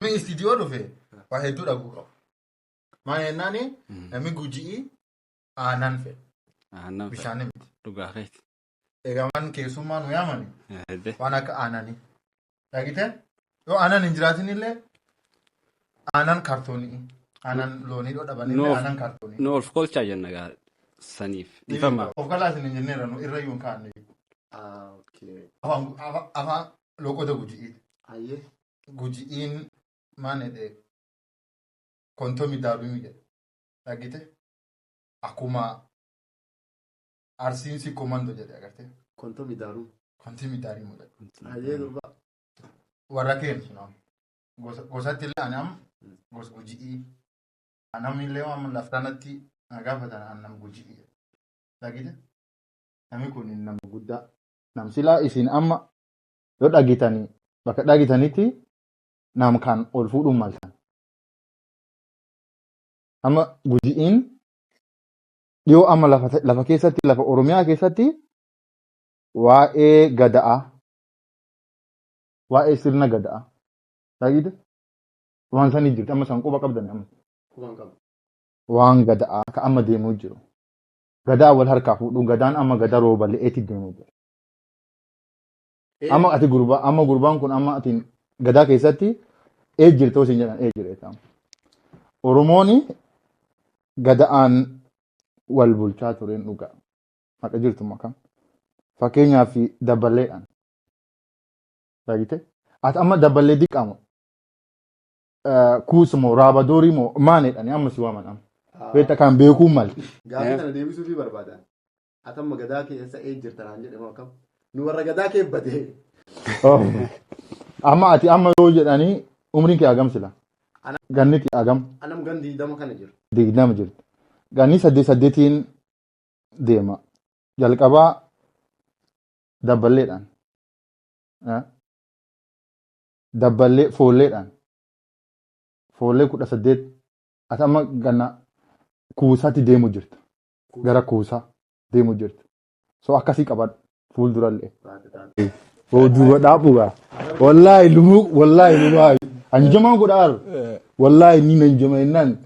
Mi istiidiyoo dhufe waa hedduu dhaguu qabu. Maal jennaani namni gujii aannan fedha. Bishaan miti. Dhugaatii. Eegamaan keessummaa nu yaamani. Waan akka aannanii. Dhagite yoo aannan hin jiraatin illee aannan kaartoonii. Aannan loonii dhabanii aannan kaartoonii. Nu of kolchaa jenna gaa saniif. Dhiifama. Of kalaasin hin jenneera nu irra yuun kaa'anne. Afaan loqota guji'iiti. Guji'iin maal jedhee kontomi daabimii jedhe. Dhagite akkuma arsiinsi komando jedhe agartee. Kontomi daaruu. Kontomi daarii mul'ata. Warra keenya gosatti illee ani amma gosa guji'ii. Namni illee waan laftaanatti gaafatan annam guji'ii. Dhagite namni kun nama guddaa. Namsilaa isin amma yoo dhagitanii bakka dhagitanitti nam kan ol fuudhuun maltan. Amma guji'iin dhiyoo amma lafa keessatti lafa Oromiyaa keessatti waa'ee gada'aa waa'ee sirna gada'aa dhagite waan sanii jirti amma san quba qabdan amma. Waan gada'aa ka amma deemuu jiru. Gadaa wal harkaa fuudhu gadaan amma gadaa rooba le'eetti deemuu jiru. Amma ati gurbaan kun amma ati gadaa keessatti jirtoo isin jedhan jireeta. Oromooni gada'aan wal bulchaa tureen dhugaa. Haqa jirtu makam. Fakkeenyaaf dabballeedhaan. Dhagite ati amma dabballee diqqamu. Kuusumoo raabadoorii moo maanedhani amma si waaman amma. Beekta kan beekuun mal. Gaafa kana deebisuu fi barbaadan. Ati amma gadaa keessa jirtanaan jedhama akkam. Nu warra gadaa keebbatee. Amma ati amma yoo jedhanii umriin kee hagam sila? Ganni kee hagam? Anam gan 20 kana jiru. 20 jirtu. Ganni 8 deema. Jalqabaa dabballeedhaan. Dabballee foolleedhaan. Foollee 18 ati amma ganna kuusaatti deemu jirtu. Gara kuusaa deemu jirtu. So akkasii qabadhu. Fuuldurallee. Duuba dhaabuudha. Wallaahi lumuu anjamaan godhaaru. Wallaahi ni anjama jennaan.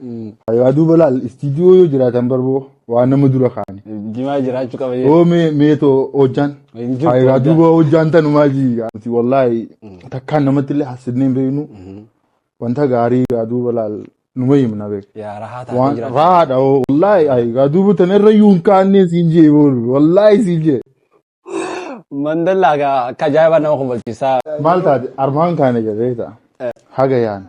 Yaa duuba laal istiidiyoo yoo jiraatan barboo waan nama dura kaa'ani. Jimaa jiraachuu qaba. Oo meetoo hojjaan. Yaa duuba hojjaan tanumaa jii. Wallaahi takkaan namatti illee hasidnee hin beeknu. Wanta gaarii yaa duuba laal numa himna beek. Yaa rahaa taa'ee jiraachuu. Rahaadha wallaahi yaa duuba tanarra yuun kaa'annee siin jee wallaahi siin jee. Mandallaa akka ajaa'iba nama kubbaalchisaa. Maal taate armaan kaane jedhee ta'a. Haga yaana.